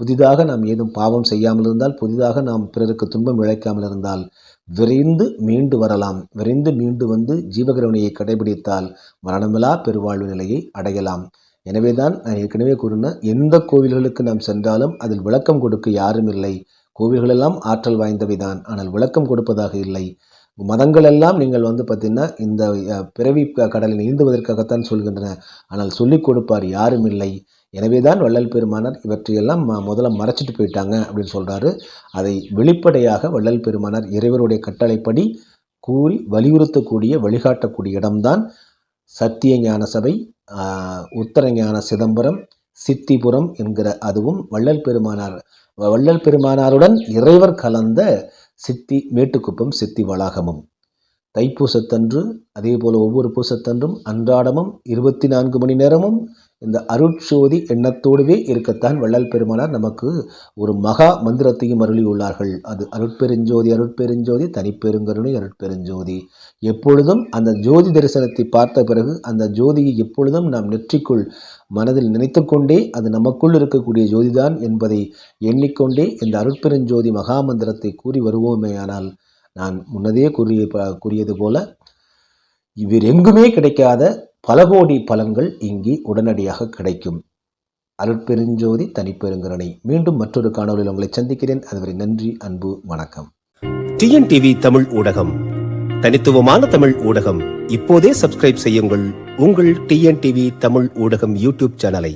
[SPEAKER 2] புதிதாக நாம் ஏதும் பாவம் செய்யாமல் இருந்தால், புதிதாக நாம் பிறருக்கு துன்பம் இழைக்காமல் இருந்தால் விரைந்து மீண்டு வரலாம். விரைந்து மீண்டு ஜீவகருணையை கடைபிடித்தால் மரணமில்லா பெருவாழ்வு நிலையை அடையலாம். எனவேதான் நான் ஏற்கனவே கூறின, எந்த கோவில்களுக்கு நாம் சென்றாலும் அதில் விளக்கம் கொடுக்க யாரும் இல்லை. கோவில்களெல்லாம் ஆற்றல் வாய்ந்தவைதான், ஆனால் விளக்கம் கொடுப்பதாக இல்லை. மதங்கள் எல்லாம் நீங்கள் பார்த்தீங்கன்னா இந்த பிறவி கடலில் நீந்துவதற்காகத்தான் சொல்கின்றன, ஆனால் சொல்லிக் கொடுப்பார் யாரும் இல்லை. எனவேதான் வள்ளல் பெருமானார் இவற்றையெல்லாம் முதல்ல மறைச்சிட்டு போயிட்டாங்க அப்படின்னு சொல்கிறாரு. அதை வெளிப்படையாக வள்ளல் பெருமானார் இறைவருடைய கட்டளைப்படி கூறி வலியுறுத்தக்கூடிய வழிகாட்டக்கூடிய இடம்தான் சத்தியஞான சபை, உத்தரஞான சிதம்பரம், சித்திபுரம் என்கிற அதுவும் வள்ளல் பெருமானாருடன் இறைவர் கலந்த சித்தி மேட்டுக்குப்பம் சித்தி வளாகமும். தைப்பூசத்தன்று அதே போல் ஒவ்வொரு பூசத்தன்றும் அன்றாடமும் 24 மணி நேரமும் இந்த அருட்சோதி எண்ணத்தோடுவே இருக்கத்தான் வள்ளல் பெருமானார் நமக்கு ஒரு மகா மந்திரத்தையும் அருளியுள்ளார்கள். அது அருட்பெருஞ்சோதி அருட்பெருஞ்சோதி தனிப்பெருங்கருணை அருட்பெருஞ்சோதி. எப்பொழுதும் அந்த ஜோதி தரிசனத்தை பார்த்த பிறகு அந்த ஜோதியை எப்பொழுதும் நாம் நெற்றிக்குள் மனதில் நினைத்து கொண்டே அது நமக்குள் இருக்கக்கூடிய ஜோதிதான் என்பதை எண்ணிக்கொண்டே இந்த அருட்பெருஞ்சோதி மகா மந்திரத்தை கூறி வருவோமேயானால் நான் முன்னதே கூறியது போல இவர் எங்குமே கிடைக்காத பல கோடி பலன்கள் இங்கே உடனடியாக கிடைக்கும். அருட்பெருஞ்சோதி தனிப்பெருங்கருணை. மீண்டும் மற்றொரு காணொலியில் உங்களை சந்திக்கிறேன். அதுவரை நன்றி, அன்பு, வணக்கம்.
[SPEAKER 3] டிஎன்டிவி தமிழ் ஊடகம், தனித்துவமான தமிழ் ஊடகம். இப்போதே சப்ஸ்கிரைப் செய்யுங்கள் உங்கள் டிஎன்டிவி தமிழ் ஊடகம் யூடியூப் சேனலை.